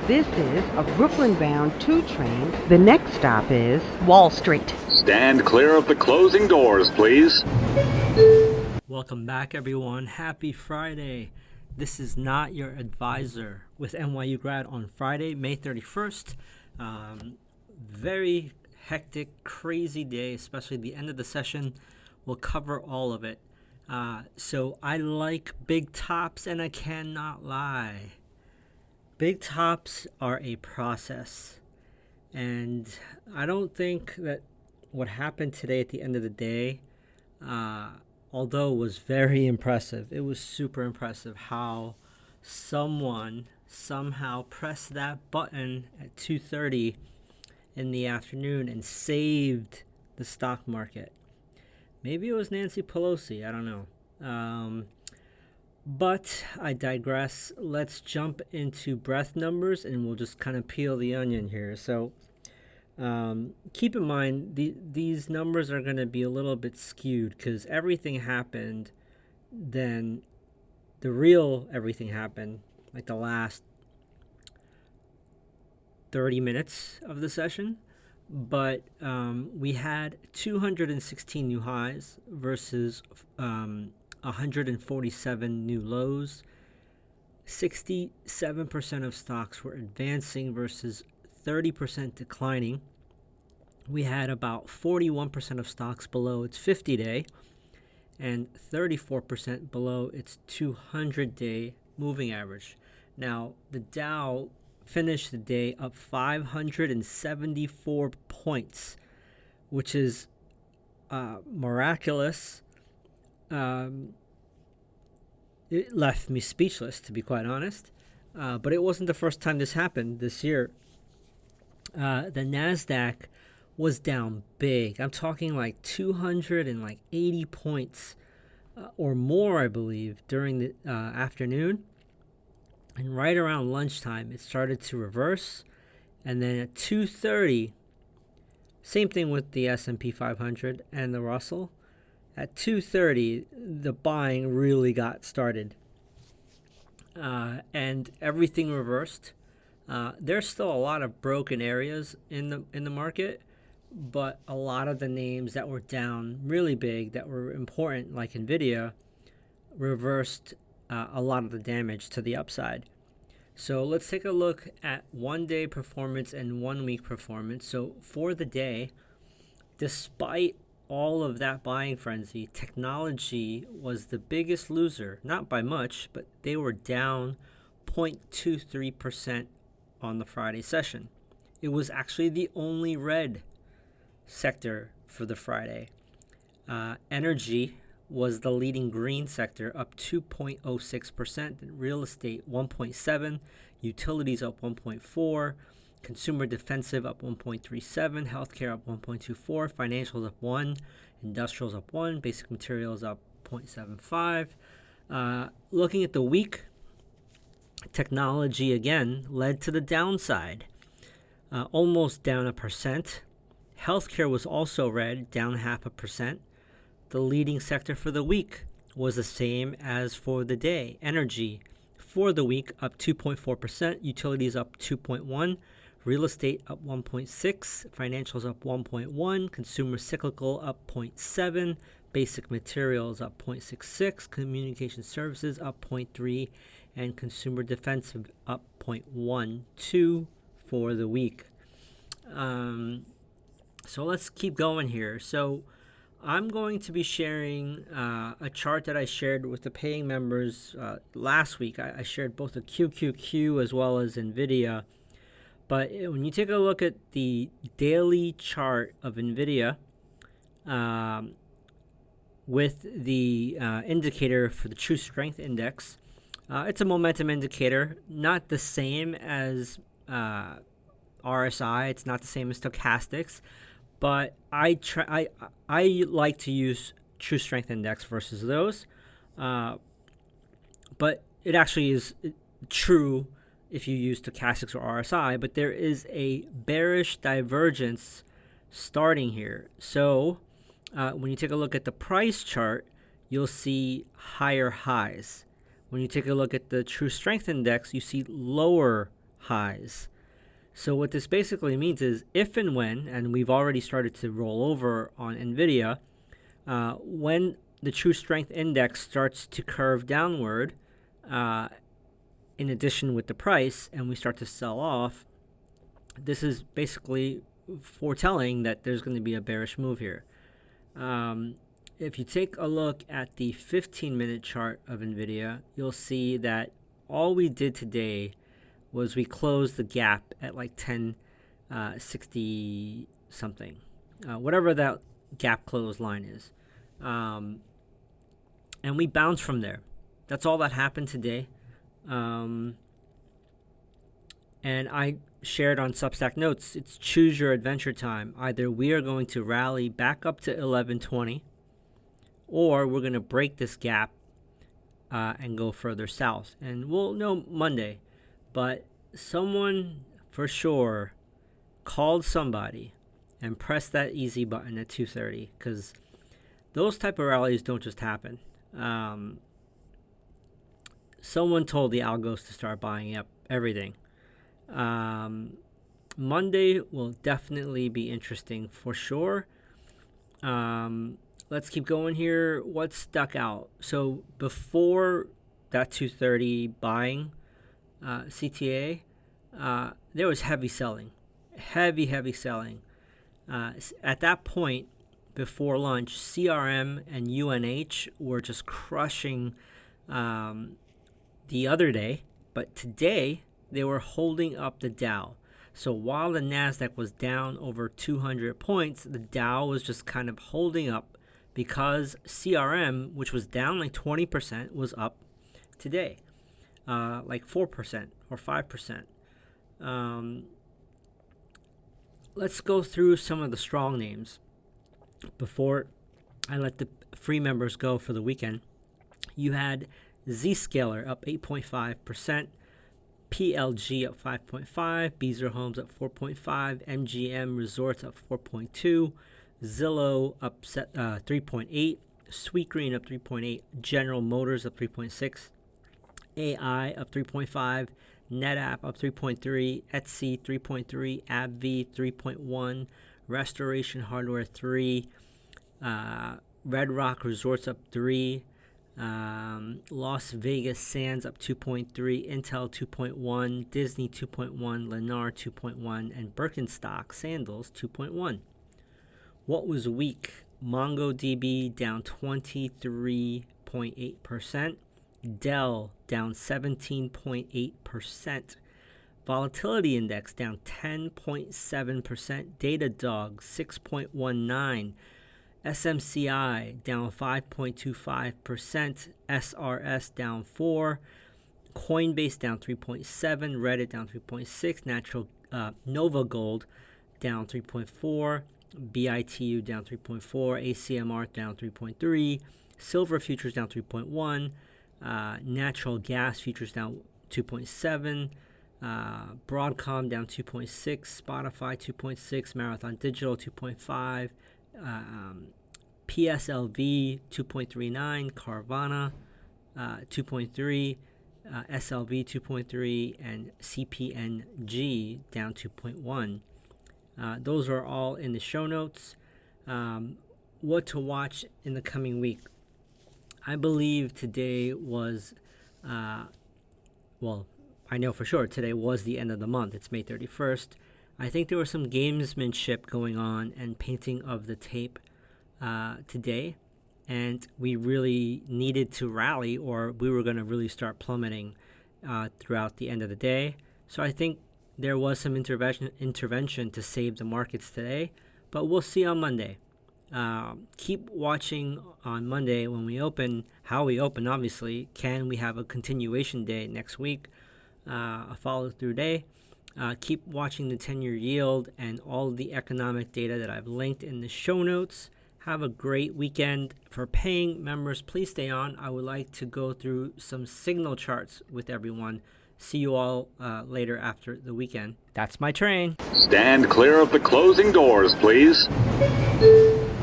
This is a Brooklyn-bound 2 train. The next stop is Wall Street. Stand clear of the closing doors, please. Welcome back, everyone. Happy Friday. This is Not Your Advisor with NYU Grad on Friday, May 31st. Very hectic, crazy day, especially the end of the session. We'll cover all of it. So I like big tops, and I cannot lie. Big tops are a process. And I don't think that what happened today at the end of the day, although it was very impressive, it was super impressive how someone somehow pressed that button at 2:30 in the afternoon and saved the stock market. Maybe it was Nancy Pelosi, I don't know. But I digress. Let's jump into breadth numbers and we'll just kind of peel the onion here. So keep in mind, these numbers are going to be a little bit skewed because everything happened, then the real everything happened, like the last 30 minutes of the session. But we had 216 new highs versus 147 new lows. 67% of stocks were advancing versus 30% declining. We had about 41% of stocks below its 50-day and 34% below its 200-day moving average. Now, the Dow finished the day up 574 points, which is miraculous. It left me speechless, to be quite honest. But it wasn't the first time this happened this year. The NASDAQ was down big. I'm talking like 280 points or more, I believe, during the afternoon. And right around lunchtime, it started to reverse. And then at 2:30, same thing with the S&P 500 and the Russell. At 2:30, the buying really got started, and everything reversed. There's still a lot of broken areas in the market, but a lot of the names that were down really big, that were important, like Nvidia, reversed a lot of the damage to the upside. So let's take a look at 1-day performance and 1-week performance. So for the day, despite all of that buying frenzy, technology was the biggest loser, not by much, but they were down 0.23% on the Friday session. It was actually the only red sector for the Friday. Energy was the leading green sector, up 2.06%, real estate 1.7%, utilities up 1.4%, consumer defensive up 1.37%, healthcare up 1.24%, financials up 1%, industrials up 1%, basic materials up 0.75%. Looking at the week, technology again led to the downside, almost down 1%. Healthcare was also red, down 0.5%. The leading sector for the week was the same as for the day. Energy for the week up 2.4%, utilities up 2.1%, real estate up 1.6%, financials up 1.1%, consumer cyclical up 0.7%, basic materials up 0.66%, communication services up 0.3%, and consumer defensive up 0.12% for the week. So let's keep going here. So I'm going to be sharing a chart that I shared with the paying members last week. I shared both the QQQ as well as NVIDIA. But when you take a look at the daily chart of NVIDIA with the indicator for the True Strength Index, it's a momentum indicator, not the same as RSI. It's not the same as stochastics. But I like to use True Strength Index versus those. But it actually is true if you use stochastics or RSI. But there is a bearish divergence starting here. So when you take a look at the price chart, you'll see higher highs. When you take a look at the True Strength Index, you see lower highs. So what this basically means is if and when, and we've already started to roll over on NVIDIA, when the true strength index starts to curve downward, in addition with the price, and we start to sell off, this is basically foretelling that there's going to be a bearish move here. If you take a look at the 15-minute chart of NVIDIA, you'll see that all we did today was we closed the gap at like 1060 something, whatever that gap close line is, and we bounced from there. That's all that happened today. And I shared on Substack Notes, it's choose your adventure time. Either we are going to rally back up to 1120, or we're going to break this gap and go further south. And we'll know Monday. But someone for sure called somebody and pressed that easy button at 2:30, because those type of rallies don't just happen. Someone told the algos to start buying up everything. Monday will definitely be interesting for sure. Let's keep going here. What stuck out? So before that 2:30 buying CTA, there was heavy selling. Heavy selling. At that point, before lunch, CRM and UNH were just crushing the other day. But today, they were holding up the Dow. So while the NASDAQ was down over 200 points, the Dow was just kind of holding up because CRM, which was down like 20%, was up today, like 4% or 5%. Let's go through some of the strong names before I let the free members go for the weekend. You had Zscaler up 8.5%, PLG up 5.5%, Beazer Homes up 4.5%, MGM Resorts up 4.2%, Zillow up 3.8%, Sweetgreen up 3.8%, General Motors up 3.6%, AI up 3.5%, NetApp up 3.3%, Etsy 3.3%, AbbVie 3.1%, Restoration Hardware 3%, Red Rock Resorts up 3%, Las Vegas Sands up 2.3%, Intel 2.1%, Disney 2.1%, Lennar 2.1%, and Birkenstock Sandals 2.1%. What was weak? MongoDB down 23.8%, Dell down 17.8%, Volatility Index down 10.7%, Datadog 6.19%, SMCI down 5.25%, SRS down 4%, Coinbase down 3.7%, Reddit down 3.6%, Nova Gold down 3.4%, BITU down 3.4%, ACMR down 3.3%, Silver Futures down 3.1%, Natural Gas Futures down 2.7%, Broadcom down 2.6%, Spotify 2.6%, Marathon Digital 2.5%, PSLV 2.39%, Carvana 2.3%, SLV 2.3%, and CPNG down 2.1%. Those are all in the show notes. What to watch in the coming week? I believe today was, well, I know for sure today was the end of the month. It's May 31st. I think there was some gamesmanship going on and painting of the tape today, and we really needed to rally, or we were going to really start plummeting throughout the end of the day. So I think there was some intervention to save the markets today, but we'll see on Monday. Keep watching on Monday when we open, how we open, obviously. Can we have a continuation day next week, a follow-through day? Keep watching the 10-year yield and all of the economic data that I've linked in the show notes. Have a great weekend. For paying members, please stay on. I would like to go through some signal charts with everyone. See you all later after the weekend. That's my train. Stand clear of the closing doors, please.